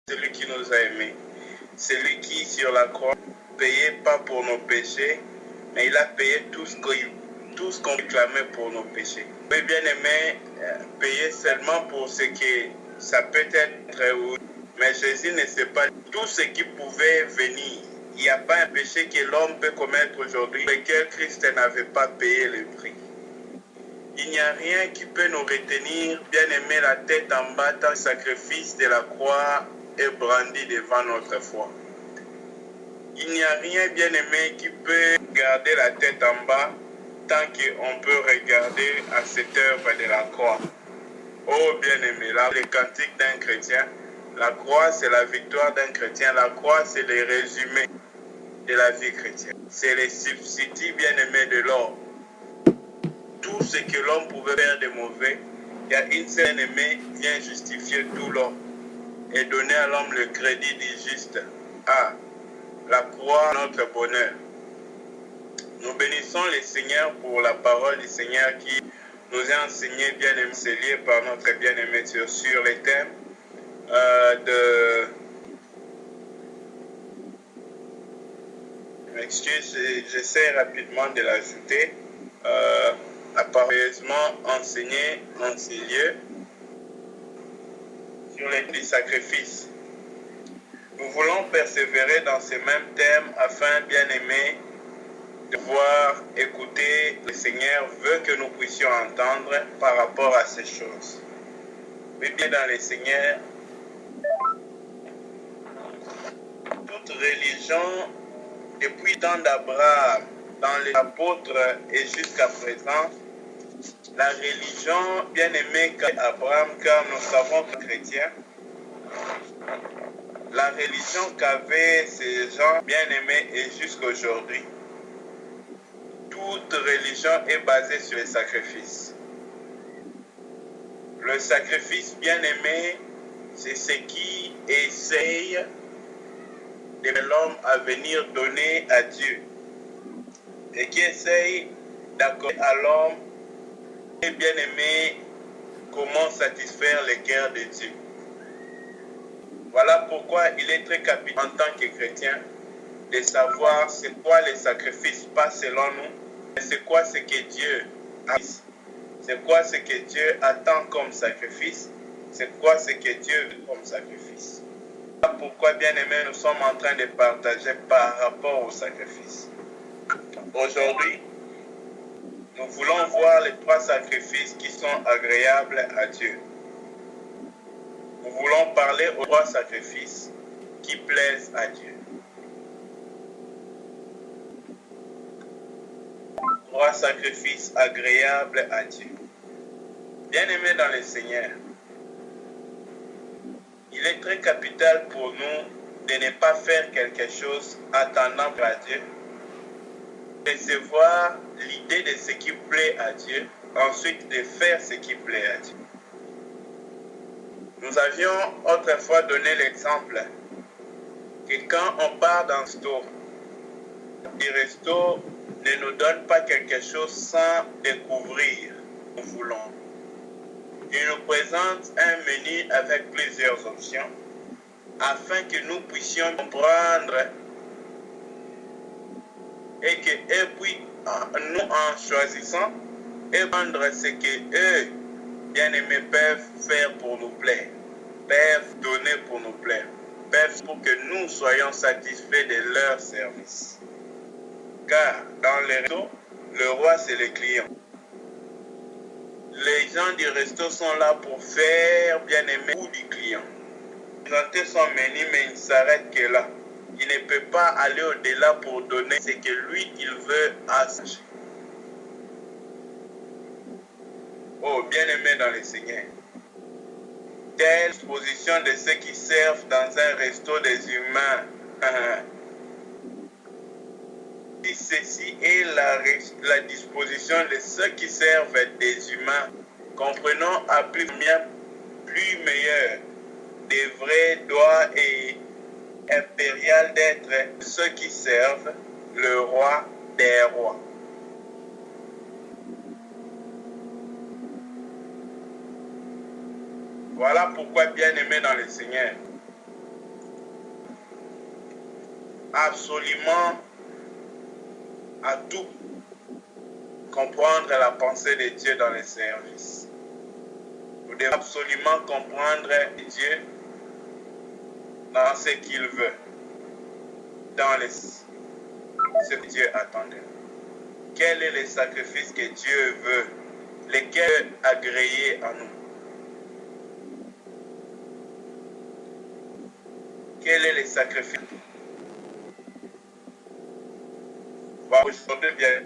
celui qui nous a aimés, celui qui sur la croix payait pas pour nos péchés, mais il a payé tout ce qu'on réclamait pour nos péchés. Oui, bien aimé, payer seulement pour ce que ça peut être, oui, mais Jésus ne sait pas tout ce qui pouvait venir. Il n'y a pas un péché que l'homme peut commettre aujourd'hui, lequel Christ n'avait pas payé le prix. Il n'y a rien qui peut nous retenir, bien aimé, la tête en bas, tant le sacrifice de la croix est brandi devant notre foi. Il n'y a rien, bien aimé, qui peut garder la tête en bas tant qu'on peut regarder à cette œuvre de la croix. Oh, bien aimé, là, le cantique d'un chrétien, la croix, c'est la victoire d'un chrétien. La croix, c'est le résumé de la vie chrétienne. C'est le substitut, bien aimé, de l'homme. Tout ce que l'homme pouvait faire de mauvais, il y a une seule aimée qui vient justifier tout l'homme et donner à l'homme le crédit du juste. Ah, la croix, notre bonheur. Nous bénissons le Seigneur pour la parole du Seigneur qui nous a enseigné, bien-aimé, c'est lié par notre bien-aimé sur les thèmes de... Excuse, j'essaie rapidement de l'ajouter. Apparemment enseigné en ces lieux sur les sacrifices. Nous voulons persévérer dans ce même thème afin, bien aimé, de voir, écouter, le Seigneur veut que nous puissions entendre par rapport à ces choses. Mais bien dans le Seigneur, toute religion, depuis le temps d'Abraham, dans les apôtres et jusqu'à présent, la religion bien aimée qu'Abraham, car nous savons que chrétiens, la religion qu'avaient ces gens bien aimés et jusqu'à aujourd'hui, toute religion est basée sur le sacrifice. Le sacrifice bien aimé, c'est ce qui essaye de l'homme à venir donner à Dieu et qui essaye d'accorder à l'homme et bien aimé comment satisfaire les cœurs de Dieu. Voilà pourquoi il est très capital en tant que chrétien de savoir c'est quoi les sacrifices, pas selon nous, mais c'est quoi ce que Dieu a, c'est quoi ce que Dieu attend comme sacrifice, c'est quoi ce que Dieu veut comme sacrifice. Voilà pourquoi, bien aimé, nous sommes en train de partager par rapport au sacrifice. Aujourd'hui, nous voulons voir les 3 sacrifices qui sont agréables à Dieu. Nous voulons parler aux 3 sacrifices qui plaisent à Dieu. 3 sacrifices agréables à Dieu. Bien-aimés dans le Seigneur, il est très capital pour nous de ne pas faire quelque chose attendant à Dieu, recevoir l'idée de ce qui plaît à Dieu, ensuite de faire ce qui plaît à Dieu. Nous avions autrefois donné l'exemple que quand on part d'un resto, le resto ne nous donne pas quelque chose sans découvrir ce que nous voulons. Il nous présente un menu avec plusieurs options afin que nous puissions comprendre et puis nous en choisissant et prendre ce que eux, bien-aimés, peuvent faire pour nous plaire, peuvent donner pour nous plaire, peuvent pour que nous soyons satisfaits de leur service. Car dans le resto, le roi c'est le client. Les gens du resto sont là pour faire, bien-aimé, ou du client. Présenter son menu, mais il ne s'arrête que là. Il ne peut pas aller au-delà pour donner ce que lui, il veut à sa. Oh, bien-aimé dans le Seigneur. Telle position de ceux qui servent dans un resto des humains. Si ceci est la disposition de ceux qui servent des humains, comprenons à plus meilleur, des vrais droits et impérial d'être ceux qui servent le roi des rois. Voilà pourquoi, bien-aimé dans le Seigneur, absolument à tout comprendre la pensée de Dieu dans les services. Nous devons absolument comprendre Dieu dans ce qu'il veut, dans ce que Dieu attendait. Quel est le sacrifice que Dieu veut, lesquels agréés à nous? Quel est le sacrifice? Aujourd'hui, bien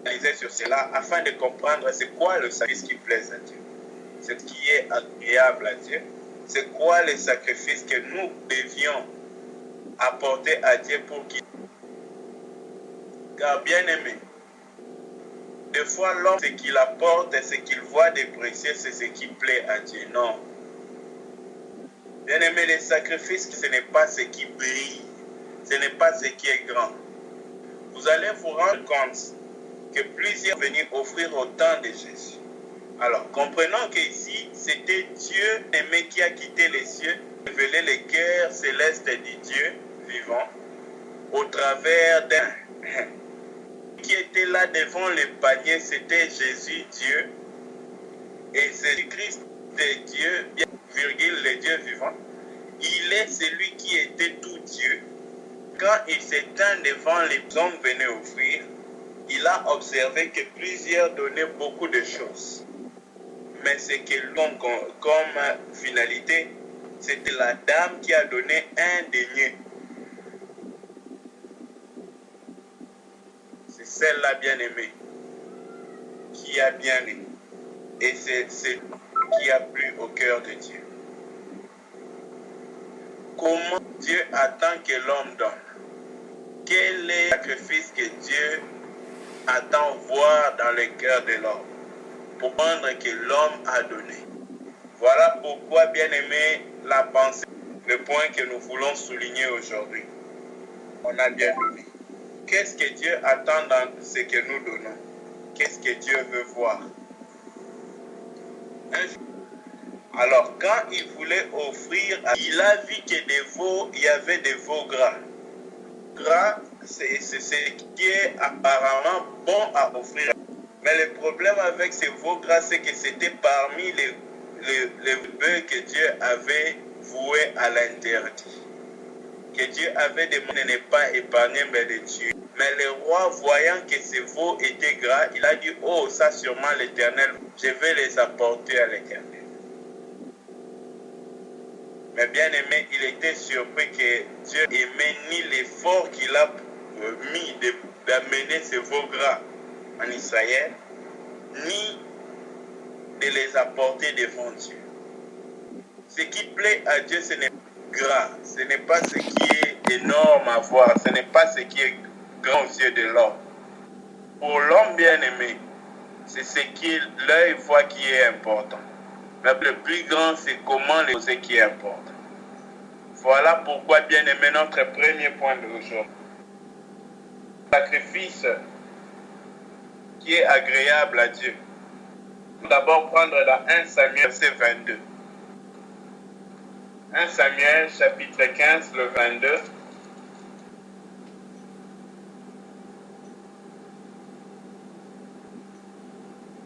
analyser sur cela afin de comprendre c'est quoi le sacrifice qui plaise à Dieu, ce qui est agréable à Dieu, c'est quoi le sacrifice que nous devions apporter à Dieu pour qu'il. Car bien aimé, des fois l'homme, ce qu'il apporte et ce qu'il voit de précieux, c'est ce qui plaît à Dieu. Non. Bien aimé, les sacrifices, ce n'est pas ce qui brille, ce n'est pas ce qui est grand. Vous allez vous rendre compte que plusieurs venaient offrir autant de Jésus. Alors, comprenons qu'ici, c'était Dieu aimé qui a quitté les cieux, révélé les cœurs célestes du Dieu vivant au travers d'un qui était là devant le panier, c'était Jésus Dieu et Jésus-Christ de Dieu, virgule, le Dieu vivant. Il est celui qui était tout Dieu. Quand il s'éteint devant les hommes venus offrir, il a observé que plusieurs donnaient beaucoup de choses. Mais ce que l'homme comme finalité, c'était la dame qui a donné un denier. C'est celle-là bien aimée, qui a bien aimé. Et c'est ce qui a plu au cœur de Dieu. Comment Dieu attend que l'homme donne? Quel est le sacrifice que Dieu attend voir dans le cœur de l'homme pour prendre que l'homme a donné? Voilà pourquoi, bien aimé, la pensée, le point que nous voulons souligner aujourd'hui. On a bien donné. Qu'est-ce que Dieu attend dans ce que nous donnons? Qu'est-ce que Dieu veut voir? Alors, quand il voulait offrir, il a vu que des veaux, il y avait des veaux gras. Gras, c'est ce qui est apparemment bon à offrir. Mais le problème avec ces veaux gras, c'est que c'était parmi les bœufs que Dieu avait voués à l'interdit. Que Dieu avait demandé de ne pas épargner, mais de tuer. Mais le roi, voyant que ces veaux étaient gras, il a dit, oh, ça sûrement l'Éternel, je vais les apporter à l'Éternel. Mais bien aimé, il était surpris que Dieu aimait ni l'effort qu'il a mis d'amener ces veaux gras en Israël, ni de les apporter devant Dieu. Ce qui plaît à Dieu, ce n'est pas gras, ce n'est pas ce qui est énorme à voir, ce n'est pas ce qui est grand aux yeux de l'homme. Pour l'homme bien aimé, c'est ce que l'œil voit qui est important. Mais le plus grand, c'est comment les choses qui est important. Voilà pourquoi, bien aimé, notre premier point d'aujourd'hui. Sacrifice qui est agréable à Dieu. Tout d'abord prendre dans 1 Samuel, verset 22. 1 Samuel, chapitre 15, le 22.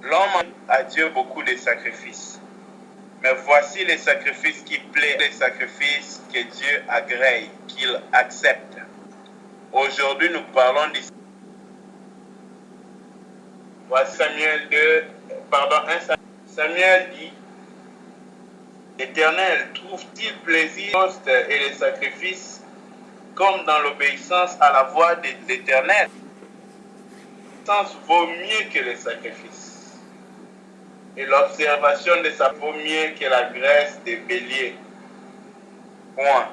L'homme a Dieu beaucoup de sacrifices. Mais voici les sacrifices qui plaisent, les sacrifices que Dieu agrée, qu'il accepte. Aujourd'hui, nous parlons d'ici. Voici Samuel 1 Samuel dit, l'Éternel trouve-t-il plaisir et les sacrifices comme dans l'obéissance à la voix de l'Éternel? L'obéissance vaut mieux que les sacrifices. Et l'observation de ça vaut mieux que la graisse des béliers. Point.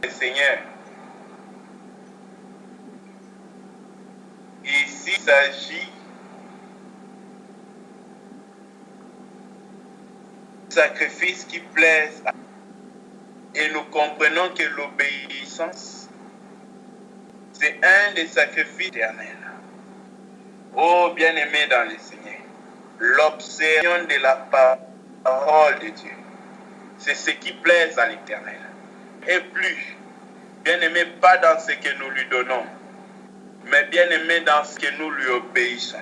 Le Seigneur. Ici, il s'agit de sacrifices qui plaisent à Dieu. Et nous comprenons que l'obéissance, c'est un des sacrifices éternels. Oh, bien-aimé dans le Seigneur, l'observation de la parole de Dieu, C'est ce qui plaise à l'Éternel. Et plus, bien-aimé, pas dans ce que nous lui donnons, mais bien-aimé dans ce que nous lui obéissons.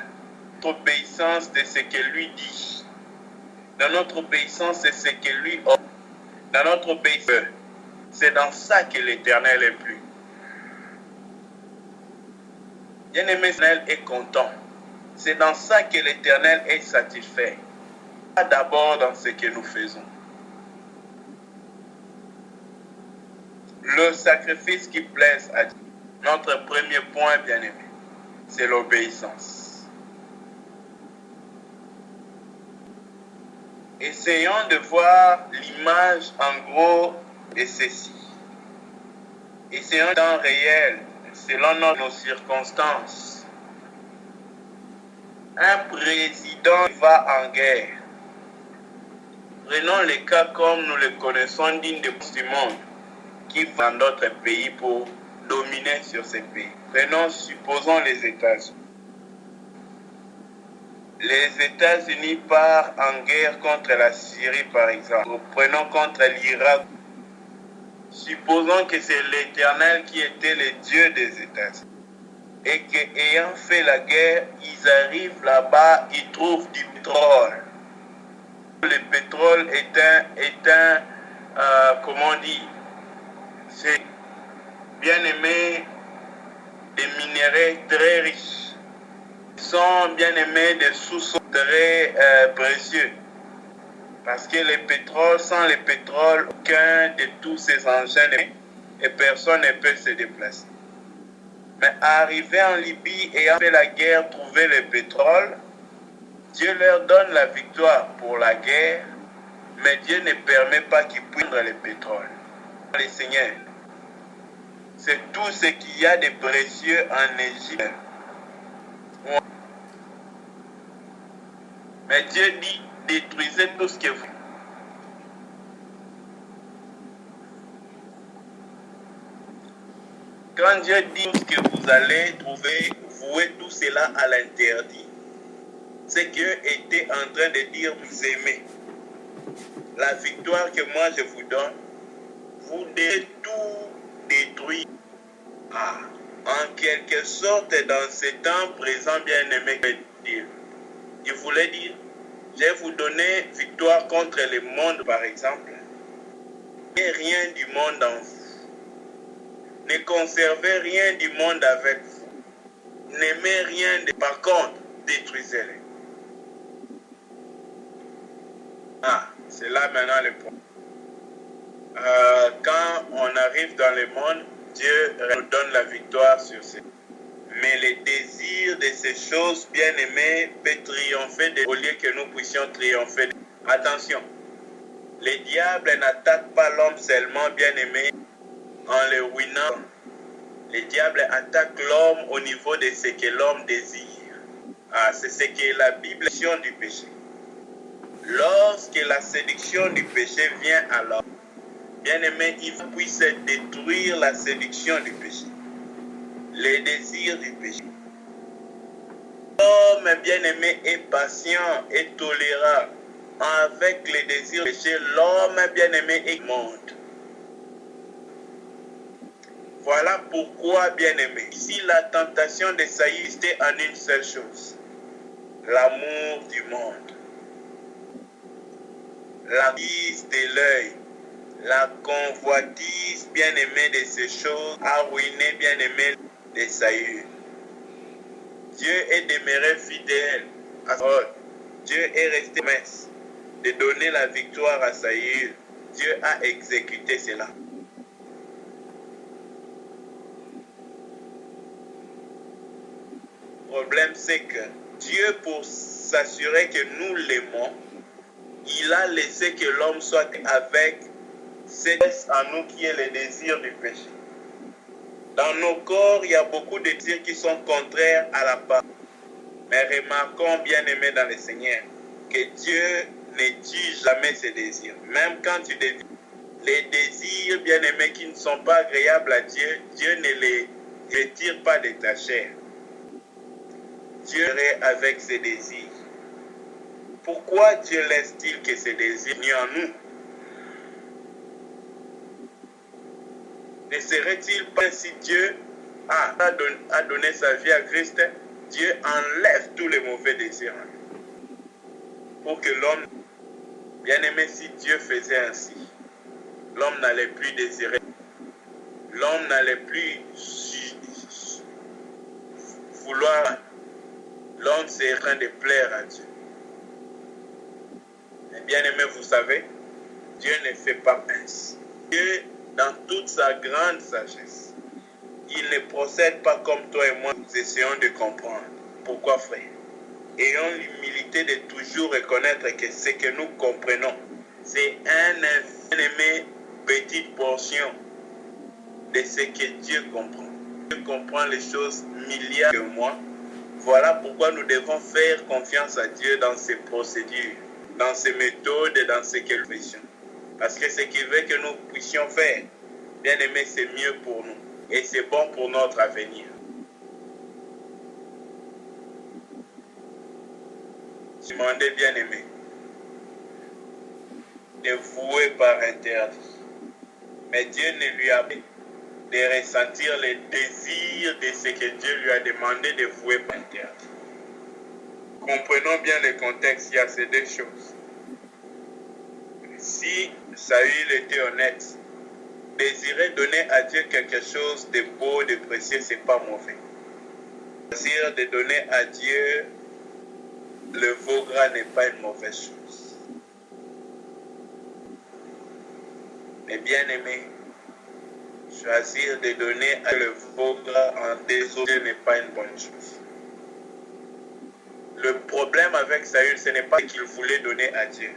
Notre obéissance, c'est ce que lui dit. Dans notre obéissance, c'est ce que lui offre. Dans notre obéissance, c'est dans ça que l'Éternel est plu. Bien-aimé, l'Éternel est content. C'est dans ça que l'Éternel est satisfait. Pas d'abord dans ce que nous faisons. Le sacrifice qui plaise à Dieu. Notre premier point, bien-aimé, c'est l'obéissance. Essayons de voir l'image en gros de ceci. Essayons en temps réel, selon nos circonstances. Un président va en guerre. Prenons les cas comme nous le connaissons dignes du monde, qui va dans d'autres pays pour dominer sur ces pays. Prenons, supposons les États-Unis. Les États-Unis partent en guerre contre la Syrie, par exemple. Prenons contre l'Irak. Supposons que c'est l'Éternel qui était le Dieu des États-Unis. Et qu'ayant fait la guerre, ils arrivent là-bas, ils trouvent du pétrole. Le pétrole est un comment dire, c'est bien aimé des minéraux très riches. Ils sont bien aimés des sous-sols très précieux. Parce que le pétrole, sans le pétrole, aucun de tous ces engins et personne ne peut se déplacer. Mais arrivé en Libye et ayant fait la guerre, trouver le pétrole, Dieu leur donne la victoire pour la guerre, mais Dieu ne permet pas qu'ils puissent prendre le pétrole. Le Seigneur, c'est tout ce qu'il y a de précieux en Égypte. Mais Dieu dit, détruisez tout ce que vous. Quand Dieu dit tout ce que vous allez trouver, vouez tout cela à l'interdit. C'est que Dieu était en train de dire, vous aimez. La victoire que moi je vous donne, vous devez tout détruire. En quelque sorte, dans ce temps présent, bien-aimé, il voulait dire, je vais vous donner victoire contre le monde, par exemple. Et rien du monde en vous. Ne conservez rien du monde avec vous. N'aimez rien. Par contre, détruisez-les. C'est là maintenant le point. Quand on arrive dans le monde, Dieu nous donne la victoire sur ces. Mais les désirs de ces choses bien-aimées peuvent triompher au lieu que nous puissions triompher. Attention, le diable n'attaque pas l'homme seulement bien-aimé en le ruinant. Le diable attaque l'homme au niveau de ce que l'homme désire. C'est ce que la Bible dit du péché. Lorsque la séduction du péché vient à l'homme, bien-aimé, il puisse détruire la séduction du péché, les désirs du péché. L'homme bien-aimé est patient et tolérant avec les désirs du péché. L'homme bien-aimé est monde. Voilà pourquoi, bien-aimé, ici la tentation de Saïd était en une seule chose, l'amour du monde. La vise de l'œil, la convoitise bien-aimée de ces choses a ruiné bien-aimé de Saül. Dieu est demeuré fidèle à sa parole. Dieu est resté mince de donner la victoire à Saül. Dieu a exécuté cela. Le problème, c'est que Dieu, pour s'assurer que nous l'aimons, il a laissé que l'homme soit avec cette en nous qui est le désir du péché. Dans nos corps, il y a beaucoup de désirs qui sont contraires à la parole. Mais remarquons, bien-aimés dans le Seigneur, que Dieu ne tue jamais ses désirs. Même quand tu désires les désirs, bien-aimés, qui ne sont pas agréables à Dieu, Dieu ne les retire pas de ta chair. Dieu est avec ses désirs. Pourquoi Dieu laisse-t-il que ces désirs viennent en nous? Ne serait-il pas si Dieu a donné sa vie à Christ, Dieu enlève tous les mauvais désirs pour que l'homme, bien aimé, si Dieu faisait ainsi, l'homme n'allait plus désirer, l'homme n'allait plus vouloir, l'homme serait en train de plaire à Dieu. Mais bien aimé, vous savez, Dieu ne fait pas ainsi. Dieu, dans toute sa grande sagesse, il ne procède pas comme toi et moi, nous essayons de comprendre. Pourquoi, frère? Ayons l'humilité de toujours reconnaître que ce que nous comprenons, c'est un aimé petite portion de ce que Dieu comprend. Dieu comprend les choses milliards de mois. Voilà pourquoi nous devons faire confiance à Dieu dans ses procédures, dans ses méthodes et dans ce que nous faisons. Parce que ce qu'il veut que nous puissions faire, bien aimé, c'est mieux pour nous. Et c'est bon pour notre avenir. Je demandais, bien aimé, de vouer par interdit. Mais Dieu ne lui a pas de ressentir les désirs de ce que Dieu lui a demandé de vouer par interdit. Comprenons bien le contexte, il y a ces deux choses. Si Saül était honnête, désirer donner à Dieu quelque chose de beau, de précieux, ce n'est pas mauvais. Désir de donner à Dieu le veau gras n'est pas une mauvaise chose. Mais bien aimé, choisir de donner à le veau gras en désordre n'est pas une bonne chose. Le problème avec Saül, ce n'est pas qu'il voulait donner à Dieu.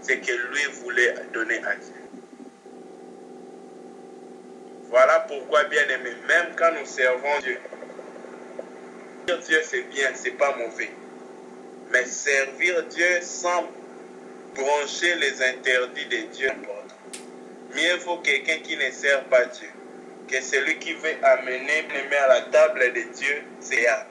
C'est que lui voulait donner à Dieu. Voilà pourquoi, bien aimé, même quand nous servons Dieu, Dieu c'est bien, c'est pas mauvais. Mais servir Dieu sans brancher les interdits de Dieu, mieux vaut quelqu'un qui ne sert pas Dieu que celui qui veut amener à la table de Dieu, c'est à.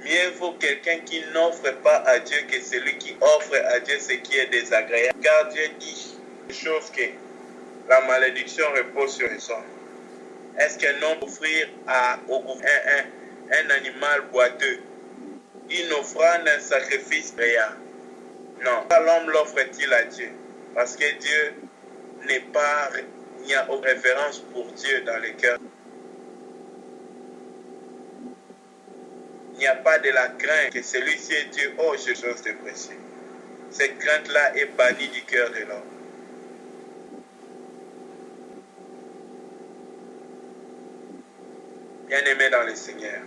Mieux vaut quelqu'un qui n'offre pas à Dieu que celui qui offre à Dieu ce qui est désagréable. Car Dieu dit une chose que la malédiction repose sur les hommes. Est-ce qu'un homme offrir un animal boiteux, une offrande, un sacrifice réel? Non. L'homme l'offre-t-il à Dieu? Parce que Dieu n'est pas, il n'y a aucune révérence pour Dieu dans le cœur. Il n'y a pas de la crainte que celui-ci est Dieu, oh, j'ai chose de précieux. Cette crainte-là est bannie du cœur de l'homme. Bien-aimé dans le Seigneur,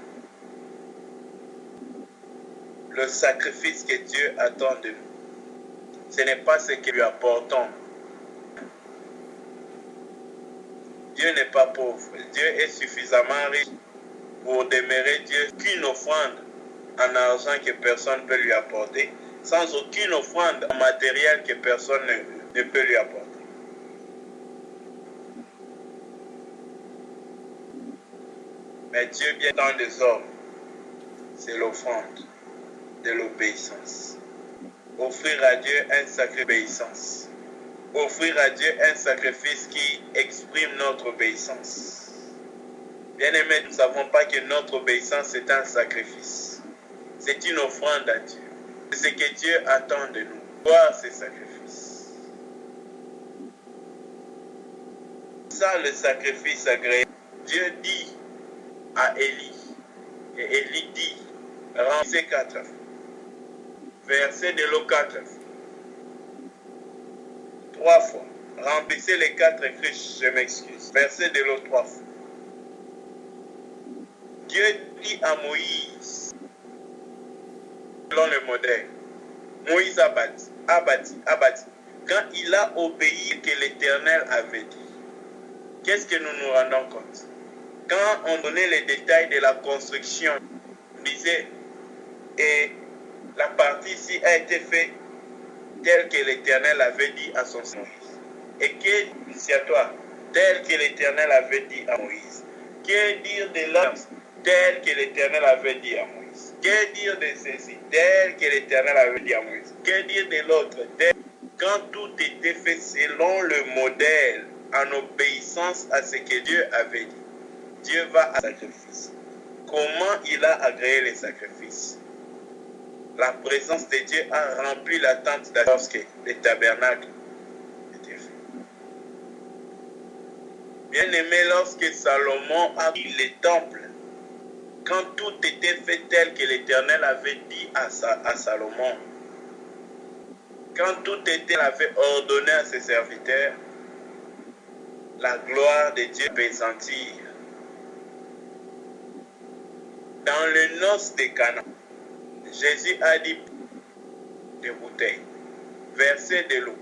le sacrifice que Dieu attend de nous, ce n'est pas ce que lui apportons. Dieu n'est pas pauvre. Dieu est suffisamment riche pour demeurer Dieu qu'une offrande en argent que personne ne peut lui apporter, sans aucune offrande en matériel que personne ne peut lui apporter. Mais Dieu bien dans des hommes, c'est l'offrande de l'obéissance. Offrir à Dieu un sacrifice d'obéissance. Offrir à Dieu un sacrifice qui exprime notre obéissance. Bien-aimés, nous ne savons pas que notre obéissance est un sacrifice. C'est une offrande à Dieu. C'est ce que Dieu attend de nous, voir ces sacrifices. Ça, le sacrifice agréable. Dieu dit à Élie, et Élie dit, remplissez 4 fois. Versez de l'eau 4 fois. 3 fois. Remplissez les 4 cruches, je m'excuse. Versez de l'eau 3 fois. Dieu dit à Moïse, selon le modèle, Moïse a bâti. Quand il a obéi que l'Éternel avait dit, qu'est-ce que nous nous rendons compte? Quand on donnait les détails de la construction, on disait, et la partie ici a été faite telle que l'Éternel avait dit à son Moïse. Et que dit à toi, tel que l'Éternel avait dit à Moïse. Que dire de l'homme tel que l'Éternel avait dit à Moïse? Que dire de ceci, tel que l'Éternel avait dit à Moïse? Que dire de l'autre? Quand tout était fait selon le modèle, en obéissance à ce que Dieu avait dit. Dieu va à sacrifice. Comment il a agréé les sacrifices? La présence de Dieu a rempli la tente lorsque le tabernacle était fait. Bien aimé, lorsque Salomon a pris le temple, quand tout était fait tel que l'Éternel avait dit à Salomon, quand tout était avait ordonné à ses serviteurs, la gloire de Dieu appesantir. Dans le noces de Cana, Jésus a dit des bouteilles, versez de l'eau.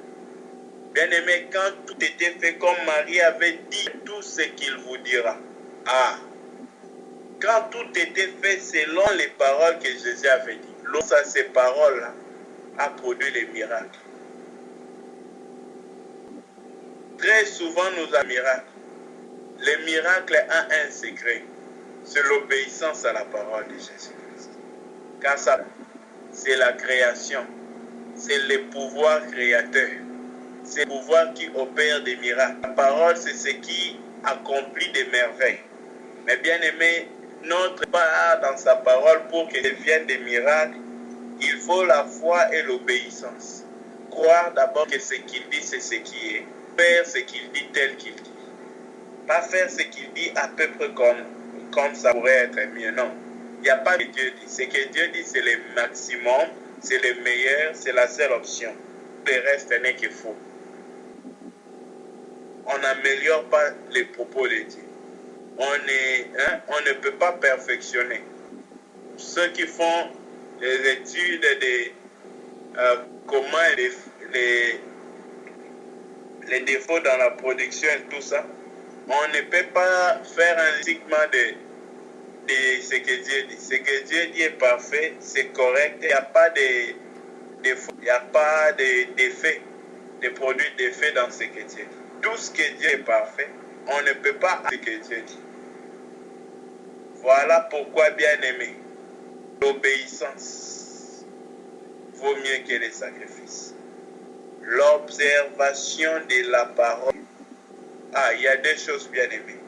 Bien aimé, quand tout était fait comme Marie avait dit, tout ce qu'il vous dira. Ah, quand tout était fait selon les paroles que Jésus avait dit, lorsque ces paroles-là a produit les miracles. Très souvent, nous avons miracles. Les miracles ont un secret, c'est l'obéissance à la parole de Jésus-Christ. Car ça, c'est la création, c'est le pouvoir créateur, c'est le pouvoir qui opère des miracles. La parole, c'est ce qui accomplit des merveilles. Mais bien aimé, notre part dans sa parole pour qu'elle devienne des miracles, il faut la foi et l'obéissance. Croire d'abord que ce qu'il dit, c'est ce qui est. Faire ce qu'il dit tel qu'il dit. Pas faire ce qu'il dit à peu près comme ça pourrait être mieux. Non. Il n'y a pas de Dieu dit. Ce que Dieu dit, c'est le maximum, c'est le meilleur, c'est la seule option. Le reste n'est que faux. On n'améliore pas les propos de Dieu. On ne peut pas perfectionner. Ceux qui font les études de comment les défauts dans la production et tout ça, on ne peut pas faire un jugement de ce que Dieu dit. Ce que Dieu dit est parfait, c'est correct, il n'y a pas de défaut, il n'y a pas d'effet, de produits d'effet dans ce que Dieu dit. Tout ce que Dieu est parfait, on ne peut pas ce que Dieu dit. Voilà pourquoi, bien aimé, l'obéissance vaut mieux que les sacrifices. L'observation de la parole. Ah, il y a deux choses bien aimées.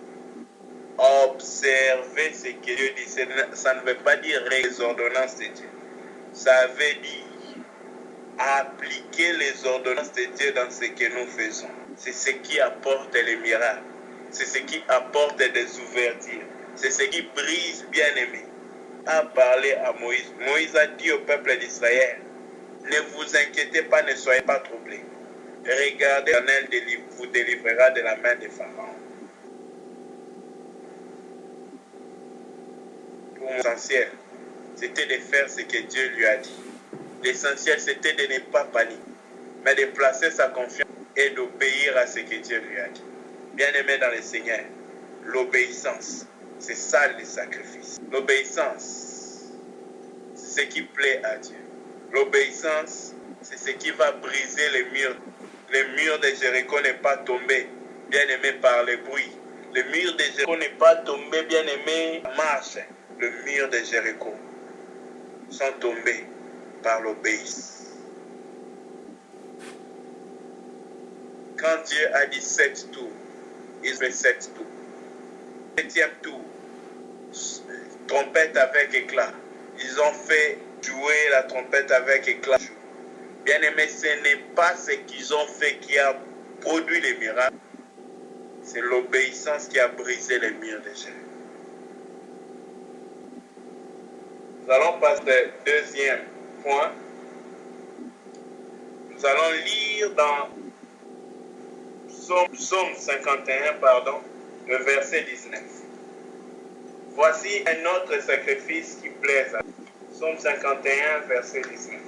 Observer ce que Dieu dit, ça ne veut pas dire les ordonnances de Dieu. Ça veut dire appliquer les ordonnances de Dieu dans ce que nous faisons. C'est ce qui apporte les miracles. C'est ce qui apporte des ouvertures. C'est ce qui brise, bien aimé. A parlé à Moïse. Moïse a dit au peuple d'Israël, ne vous inquiétez pas, ne soyez pas troublés. Regardez, l'Éternel vous délivrera de la main de Pharaon. Pour l'essentiel, c'était de faire ce que Dieu lui a dit. L'essentiel, c'était de ne pas paniquer, mais de placer sa confiance et d'obéir à ce que Dieu lui a dit. Bien-aimé dans le Seigneur, l'obéissance, c'est ça le sacrifice. L'obéissance, c'est ce qui plaît à Dieu. L'obéissance, c'est ce qui va briser les murs. Le mur de Jéricho n'est pas tombé, bien aimé, par le bruit. Le mur de Jéricho n'est pas tombé, bien aimé, marche. Le mur de Jéricho sont tombés par l'obéissance. Quand Dieu a dit 7 tours, il fait 7 tours. 7e tour, trompette avec éclat. Ils ont fait jouer la trompette avec éclat. Bien aimé, ce n'est pas ce qu'ils ont fait qui a produit les miracles. C'est l'obéissance qui a brisé les murs de Jéricho. Nous allons passer au deuxième point. Nous allons lire dans Psaume 51, le verset 19. Voici un autre sacrifice qui plaise à Dieu. Psaume 51, verset 19.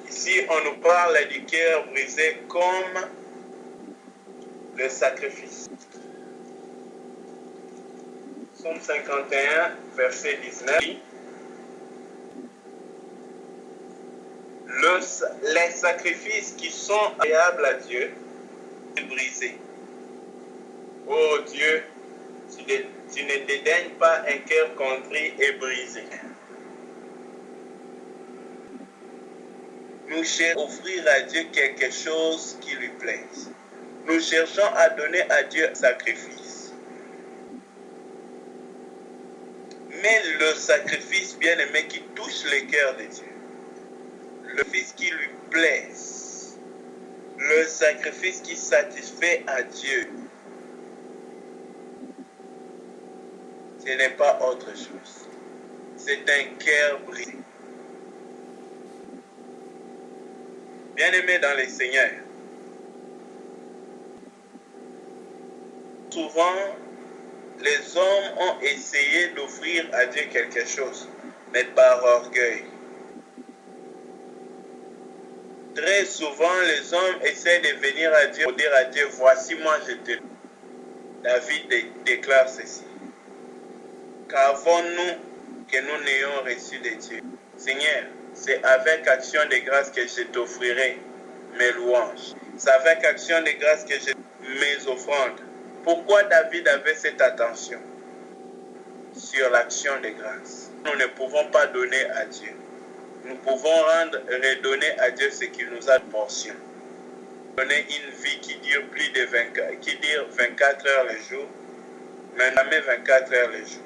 Ici, on nous parle du cœur brisé comme le sacrifice. Psaume 51, verset 19. Les sacrifices qui sont agréables à Dieu, brisés. Oh Dieu, tu ne dédaignes pas un cœur contrit et brisé. Nous cherchons à offrir à Dieu quelque chose qui lui plaise. Nous cherchons à donner à Dieu un sacrifice. Mais le sacrifice bien-aimé qui touche le cœur de Dieu, le sacrifice qui lui plaise, le sacrifice qui satisfait à Dieu, ce n'est pas autre chose. C'est un cœur brisé. Bien-aimé dans le Seigneur, souvent, les hommes ont essayé d'offrir à Dieu quelque chose, mais par orgueil. Très souvent, les hommes essaient de venir à Dieu pour dire à Dieu, voici moi je te... David déclare ceci. Qu'avons-nous que nous n'ayons reçu de Dieu? Seigneur, c'est avec action de grâce que je t'offrirai mes louanges. C'est avec action de grâce que je mes offrandes. Pourquoi David avait cette attention sur l'action de grâce? Nous ne pouvons pas donner à Dieu. Nous pouvons redonner à Dieu ce qu'il nous a portion. Donner une vie qui dure plus de 24 heures le jour, mais jamais 24 heures le jour.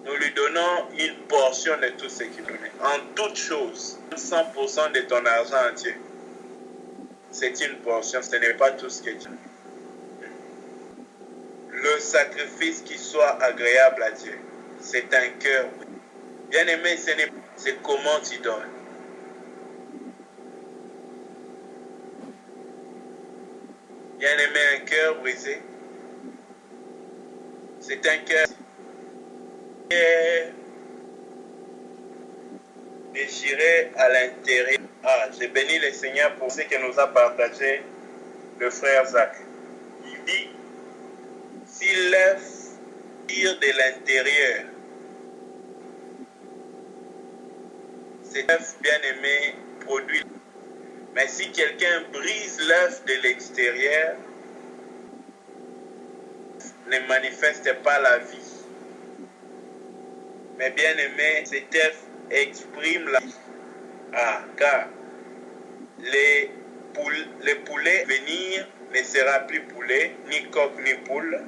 Nous lui donnons une portion de tout ce qu'il donnait. En toute chose, 100% de ton argent à Dieu. C'est une portion, ce n'est pas tout ce que Dieu. Le sacrifice qui soit agréable à Dieu, c'est un cœur. Bien aimé, c'est comment tu donnes. Bien aimé, un cœur brisé, c'est un cœur déchiré à l'intérieur. Ah, j'ai béni le Seigneur pour ce que nous a partagé le frère Zach. Il dit, s'il l'œuf tire de l'intérieur, cet œuf bien-aimé produit. Mais si quelqu'un brise l'œuf de l'extérieur, ne manifeste pas la vie. Mais bien-aimé, cet œuf exprime la vie. Ah, car les poulets venir ne sera plus poulet, ni coq, ni poule.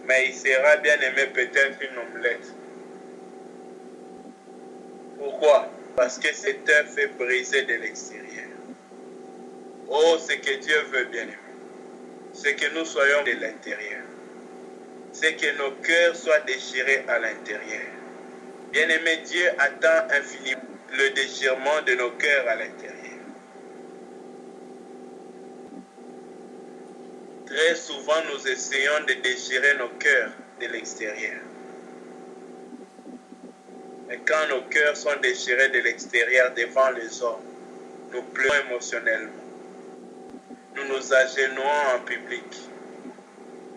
Mais il sera bien-aimé peut-être une omelette. Pourquoi? Parce que cet œuf est brisé de l'extérieur. Oh, ce que Dieu veut, bien-aimé, c'est que nous soyons de l'intérieur. C'est que nos cœurs soient déchirés à l'intérieur. Bien-aimé, Dieu attend infiniment le déchirement de nos cœurs à l'intérieur. Très souvent, nous essayons de déchirer nos cœurs de l'extérieur. Et quand nos cœurs sont déchirés de l'extérieur devant les hommes, nous pleurons émotionnellement. Nous nous agenouillons en public.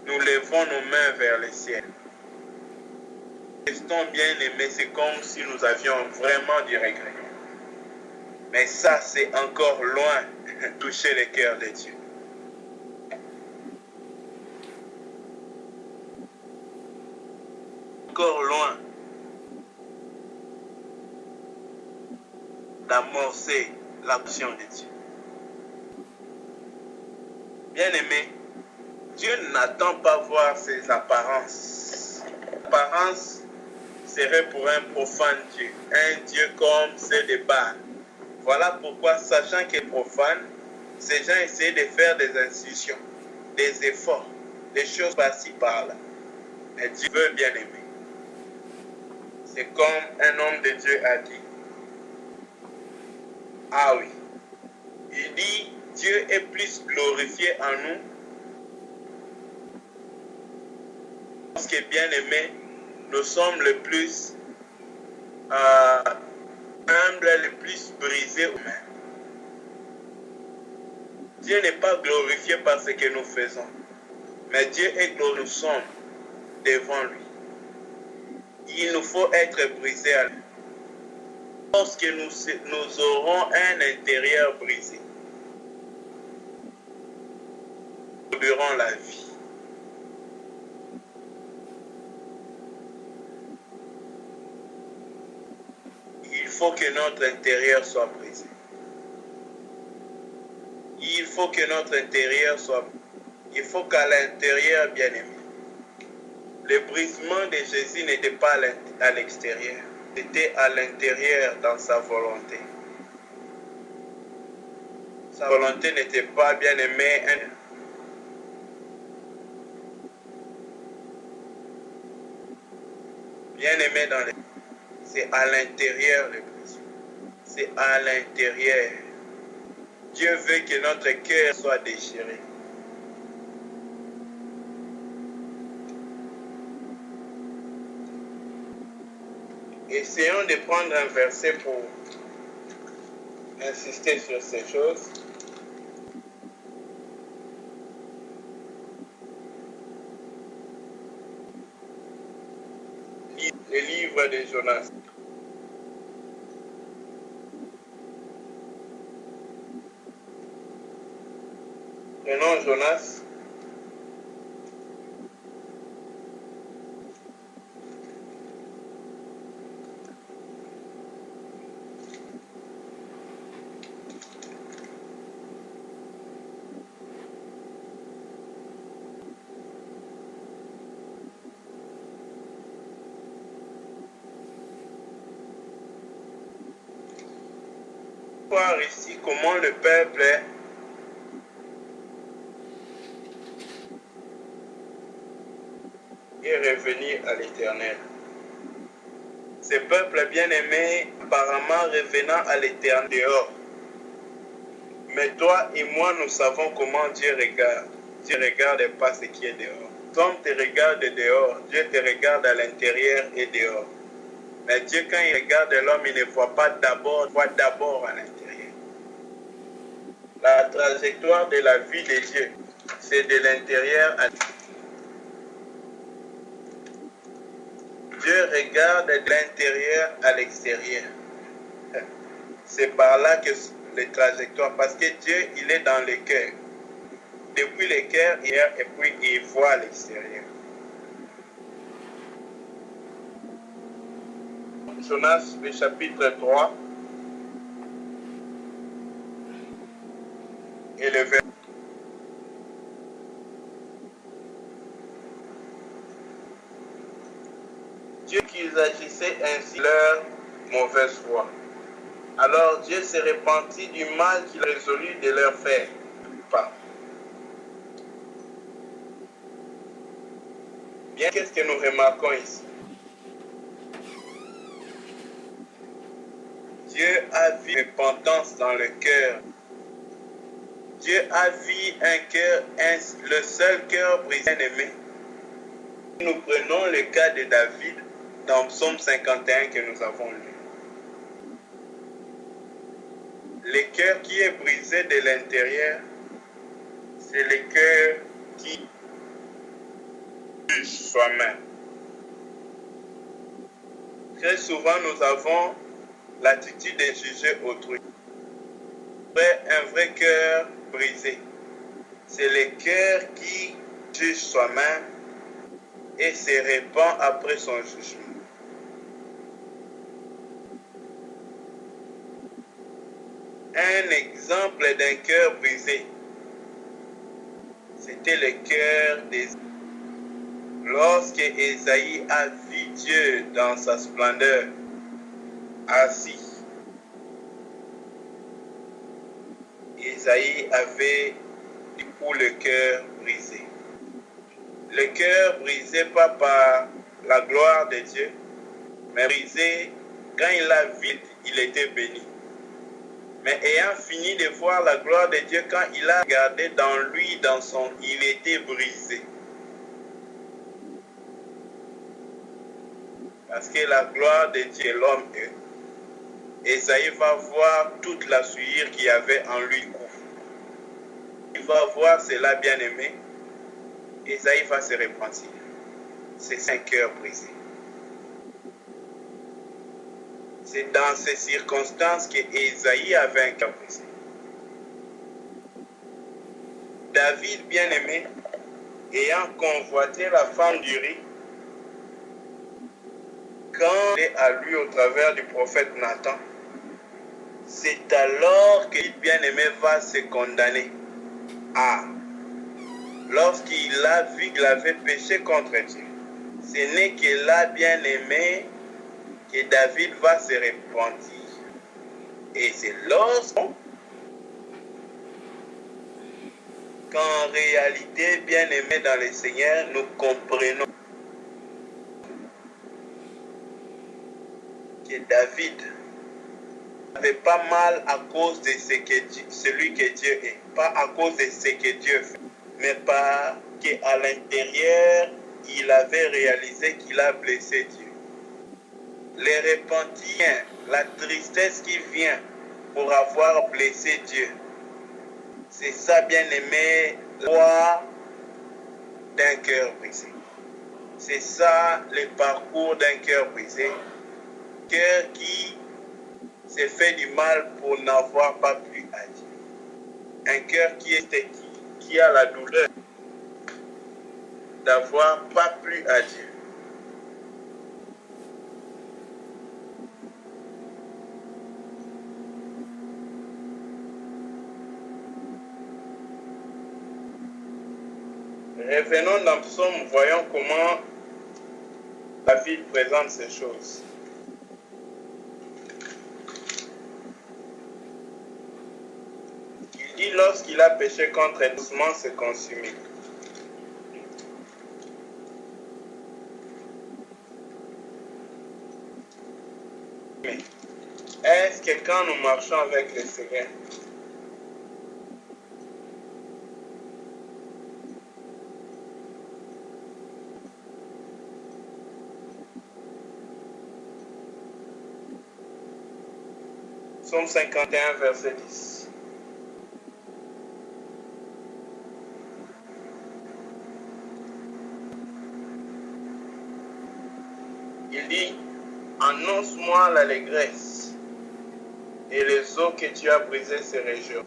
Nous levons nos mains vers le ciel. Restons bien aimés, c'est comme si nous avions vraiment du regret. Mais ça, c'est encore loin de toucher le cœur de Dieu. Encore loin d'amorcer l'action de Dieu. Bien-aimé, Dieu n'attend pas voir ses apparences. L'apparence serait pour un profane Dieu, un Dieu comme ceux de Baal. Voilà pourquoi, sachant qu'il est profane, ces gens essaient de faire des institutions, des efforts, des choses par-ci par-là. Mais Dieu veut bien aimer. C'est comme un homme de Dieu a dit. Ah oui. Il dit, Dieu est plus glorifié en nous. Parce que bien aimé, nous sommes le plus humbles, le plus brisés au même. Dieu n'est pas glorifié par ce que nous faisons. Mais Dieu est glorifié, nous sommes devant lui. Il nous faut être brisés à lui. Lorsque nous aurons un intérieur brisé, durant la vie. Il faut que notre intérieur soit brisé. Il faut que notre intérieur soit... Il faut qu'à l'intérieur, bien-aimé, le brisement de Jésus n'était pas à l'extérieur. C'était à l'intérieur dans sa volonté. Sa volonté n'était pas, bien-aimé, bien-aimé dans les... C'est à l'intérieur le brisement. C'est à l'intérieur. Dieu veut que notre cœur soit déchiré. Essayons de prendre un verset pour insister sur ces choses. Le livre de Jonas. Prenons Jonas. Voir ici comment le peuple est revenu à l'Éternel. Ce peuple bien-aimé, apparemment revenant à l'Éternel dehors. Mais toi et moi, nous savons comment Dieu regarde. Dieu ne regarde pas ce qui est dehors. L'homme te regarde dehors, Dieu te regarde à l'intérieur et dehors. Mais Dieu, quand il regarde l'homme, il ne voit pas d'abord, il voit d'abord à l'intérieur. La trajectoire de la vie de Dieu, c'est de l'intérieur à l'intérieur. Dieu regarde de l'intérieur à l'extérieur. C'est par là que les trajectoires, parce que Dieu, il est dans le cœur. Depuis le cœur, et puis il voit à l'extérieur. Jonas, le chapitre 3, et le verset. Dieu qu'ils agissaient ainsi leur mauvaise foi. Alors Dieu se repentit du mal qu'il résolut de leur faire. Pas. Bien, qu'est-ce que nous remarquons ici? Dieu a vu repentance dans le cœur. Dieu a vu un cœur, le seul cœur brisé, aimé. Nous prenons le cas de David dans Psaume 51 que nous avons lu. Le cœur qui est brisé de l'intérieur, c'est le cœur qui juge soi-même. Très souvent, nous avons l'attitude de juger autrui. Un vrai cœur brisé, c'est le cœur qui juge soi-même et se répand après son jugement. Un exemple d'un cœur brisé, c'était le cœur d'Ésaïe. Lorsque Ésaïe a vu Dieu dans sa splendeur, assis, Ésaïe avait du coup le cœur brisé. Le cœur brisé pas par la gloire de Dieu, mais brisé quand il a vu, il était béni. Mais ayant fini de voir la gloire de Dieu, quand il a regardé dans lui, il était brisé. Parce que la gloire de Dieu est l'homme. Ésaïe va voir toute la souillure qu'il y avait en lui. Il va voir cela, bien-aimé. Ésaïe va se repentir. C'est un cœur brisé. C'est dans ces circonstances que Ésaïe avait un cœur brisé. David, bien-aimé, ayant convoité la femme d'Uri, quand il est à lui au travers du prophète Nathan, c'est alors que bien-aimé va se condamner. Ah, lorsqu'il a vu qu'il avait péché contre Dieu, ce n'est que là, bien-aimé, que David va se repentir. Et c'est lorsqu'en réalité, bien-aimé dans le Seigneur, nous comprenons que David n'avait pas mal à cause de celui que Dieu est, pas à cause de ce que Dieu fait, mais parce qu'à l'intérieur, il avait réalisé qu'il a blessé Dieu. Le repentir, la tristesse qui vient pour avoir blessé Dieu, c'est ça, bien-aimé, la loi d'un cœur brisé. C'est ça le parcours d'un cœur brisé. Cœur qui s'est fait du mal pour n'avoir pas pu agir. Un cœur qui a la douleur d'avoir pas pu agir. Revenons dans Psaume, voyons comment David présente ces choses. Il dit, lorsqu'il a péché contre elle, doucement se consumé. Mais est-ce que quand nous marchons avec le Seigneur, Psaume 51, verset 10. Il dit, annonce-moi l'allégresse et les eaux que tu as brisées se réjouiront.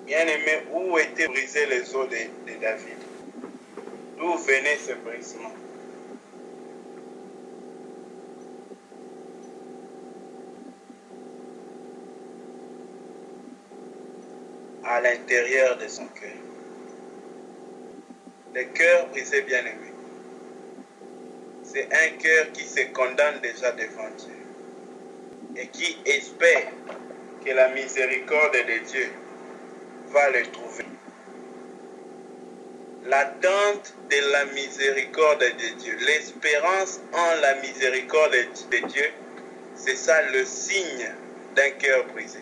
Bien-aimé, où étaient brisées les eaux de David? D'où venait ce brisement? À l'intérieur de son cœur. Le cœur brisé, bien-aimé, c'est un cœur qui se condamne déjà devant Dieu et qui espère que la miséricorde de Dieu va le trouver. L'attente de la miséricorde de Dieu, l'espérance en la miséricorde de Dieu, c'est ça le signe d'un cœur brisé.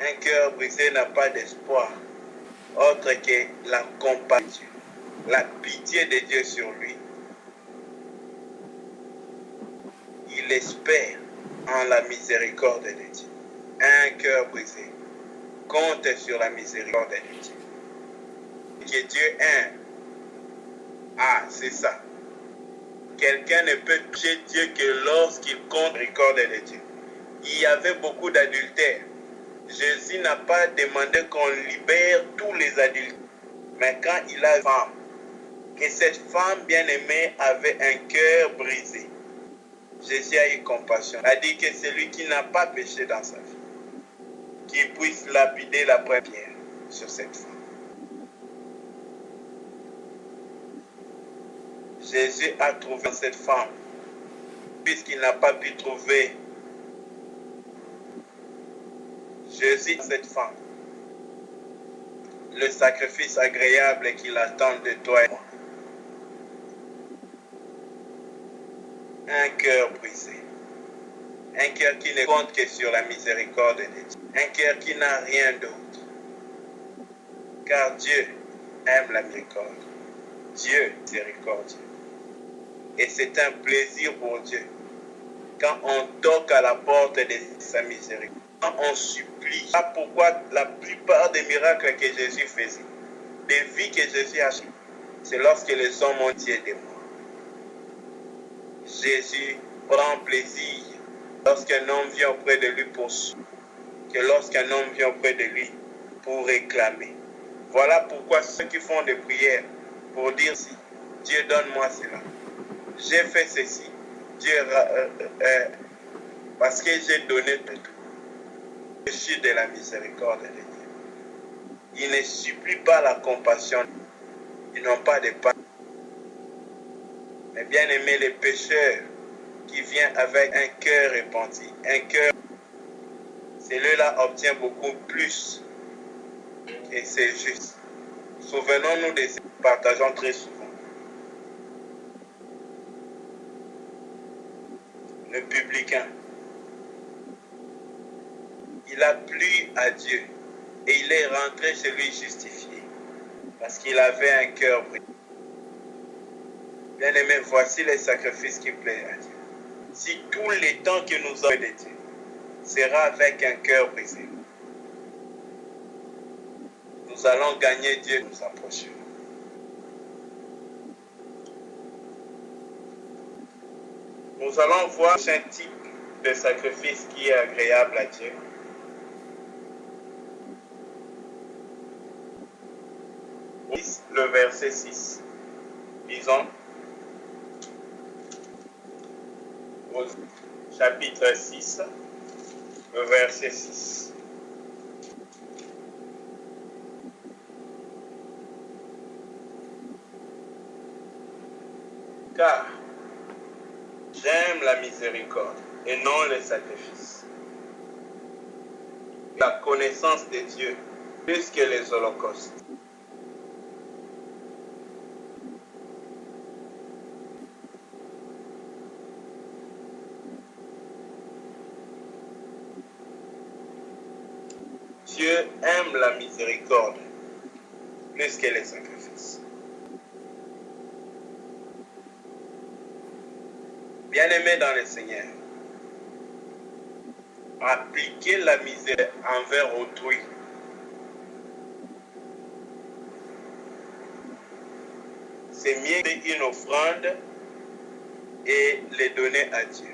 Un cœur brisé n'a pas d'espoir autre que la compassion, la pitié de Dieu sur lui. Il espère en la miséricorde de Dieu. Un cœur brisé compte sur la miséricorde de Dieu. Que Dieu aime. Ah, c'est ça. Quelqu'un ne peut toucher Dieu que lorsqu'il compte la miséricorde de Dieu. Il y avait beaucoup d'adultères. Jésus n'a pas demandé qu'on libère tous les adultes. Mais quand il a une femme, que cette femme bien-aimée avait un cœur brisé, Jésus a eu compassion. Il a dit que celui qui n'a pas péché dans sa vie, qu'il puisse lapider la première pierre sur cette femme. Jésus a trouvé cette femme, puisqu'il n'a pas pu trouver Jésus, cette femme, le sacrifice agréable qu'il attend de toi et moi. Un cœur brisé, un cœur qui ne compte que sur la miséricorde de Dieu, un cœur qui n'a rien d'autre. Car Dieu aime la miséricorde. Dieu est miséricordieux. Et c'est un plaisir pour Dieu quand on toque à la porte de sa miséricorde. On supplie. C'est pourquoi la plupart des miracles que Jésus faisait, des vies que Jésus a fait, c'est lorsque les hommes ont dit de moi. Jésus prend plaisir lorsqu'un homme vient auprès de lui lorsqu'un homme vient auprès de lui pour réclamer. Voilà pourquoi ceux qui font des prières pour dire si Dieu donne-moi cela, j'ai fait ceci, Dieu parce que j'ai donné de tout. Je suis de la miséricorde de Dieu. Ils ne supplient pas la compassion. Ils n'ont pas de pain. Mais bien aimé, les pécheurs qui viennent avec un cœur repenti, un cœur, celui-là obtient beaucoup plus. Et c'est juste. Souvenons-nous de ce que nous partageons très souvent. Le publicain, il a plu à Dieu et il est rentré chez lui justifié parce qu'il avait un cœur brisé. Bien-aimé, voici les sacrifices qui plaisent à Dieu. Si tous les temps que nous avons de Dieu sera avec un cœur brisé, nous allons gagner Dieu, nous approcher. Nous allons voir un type de sacrifice qui est agréable à Dieu. Le verset 6. Disons, au chapitre 6, le verset 6. Car j'aime la miséricorde et non les sacrifices, la connaissance de Dieu plus que les holocaustes. Dieu aime la miséricorde plus que les sacrifices. Bien-aimés dans le Seigneur, appliquer la misère envers autrui c'est mieux d'une offrande et les donner à Dieu.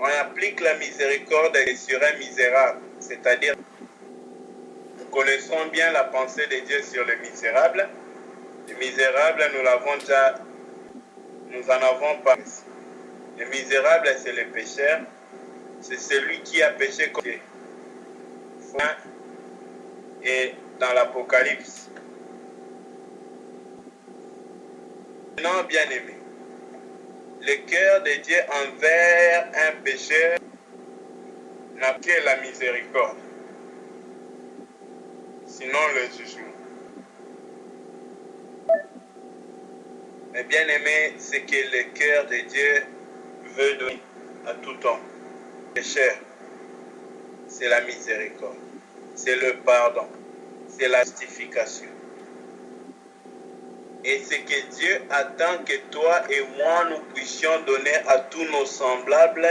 On applique la miséricorde sur un misérable, c'est-à-dire nous connaissons bien la pensée de Dieu sur le misérable. Le misérable, nous en avons parlé. Le misérable, c'est le pécheur, c'est celui qui a péché comme Dieu. Et dans l'Apocalypse. Non, bien-aimé, le cœur de Dieu envers un pécheur n'a que la miséricorde, sinon le jugement. Mais bien-aimé, ce que le cœur de Dieu veut donner à tout homme, pécheur, c'est la miséricorde, c'est le pardon, c'est la justification. Et ce que Dieu attend que toi et moi nous puissions donner à tous nos semblables,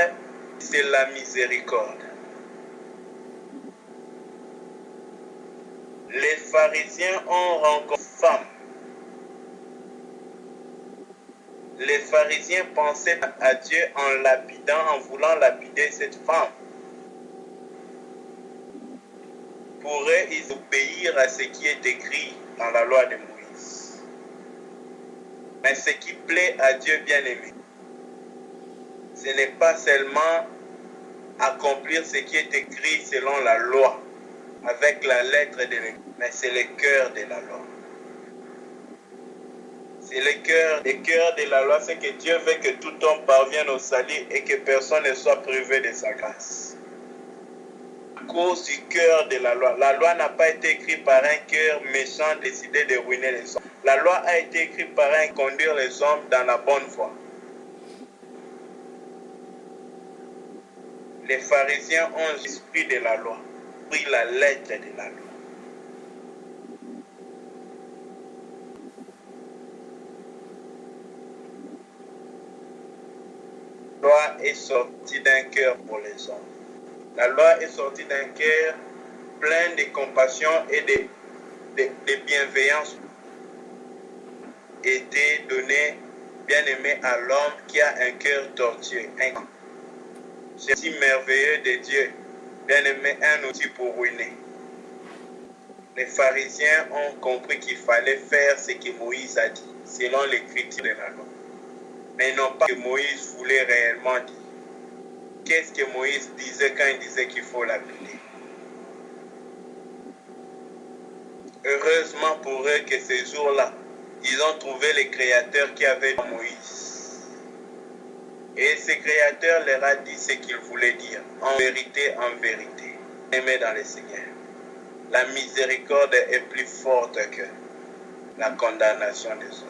c'est la miséricorde. Les pharisiens ont rencontré une femme. Les pharisiens pensaient à Dieu en lapidant, en voulant lapider cette femme. Pour eux, ils obéirent à ce qui est écrit dans la loi de Moïse. Mais ce qui plaît à Dieu bien-aimé, ce n'est pas seulement accomplir ce qui est écrit selon la loi, avec la lettre de l'Église, mais c'est le cœur de la loi. C'est le cœur de la loi, c'est que Dieu veut que tout homme parvienne au salut et que personne ne soit privé de sa grâce. À cause du cœur de la loi n'a pas été écrite par un cœur méchant décidé de ruiner les hommes. La loi a été écrite par un conduire les hommes dans la bonne voie. Les pharisiens ont l'esprit de la loi, pris la lettre de la loi. La loi est sortie d'un cœur pour les hommes. La loi est sortie d'un cœur plein de compassion et de de bienveillance était donné, bien aimé, à l'homme qui a un cœur tortueux. C'est si merveilleux de Dieu, bien aimé, un outil pour ruiner. Les pharisiens ont compris qu'il fallait faire ce que Moïse a dit, selon l'écriture de la loi. Mais non pas que Moïse voulait réellement dire. Qu'est-ce que Moïse disait quand il disait qu'il faut l'appeler? Heureusement pour eux que ces jours-là, ils ont trouvé le Créateur qui avait dit Moïse. Et ce Créateur leur a dit ce qu'il voulait dire. En vérité, aimé dans le Seigneur. La miséricorde est plus forte que la condamnation des autres.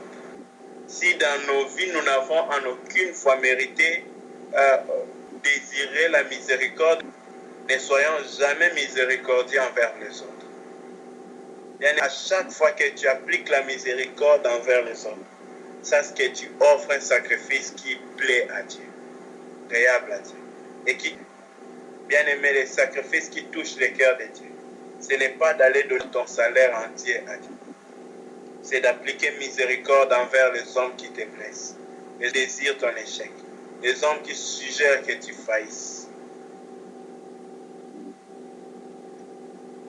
Si dans nos vies, nous n'avons en aucune fois mérité désirer la miséricorde, ne soyons jamais miséricordieux envers les autres. À chaque fois que tu appliques la miséricorde envers les autres, sache que tu offres un sacrifice qui plaît à Dieu, agréable à Dieu. Et qui, bien aimé, les sacrifices qui touchent le cœur de Dieu, ce n'est pas d'aller donner ton salaire entier à Dieu. C'est d'appliquer miséricorde envers les hommes qui te blessent, et désirent ton échec, les hommes qui suggèrent que tu faillisses.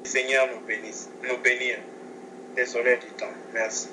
Seigneur nous bénisse, nous bénir. Désolé du temps. Merci.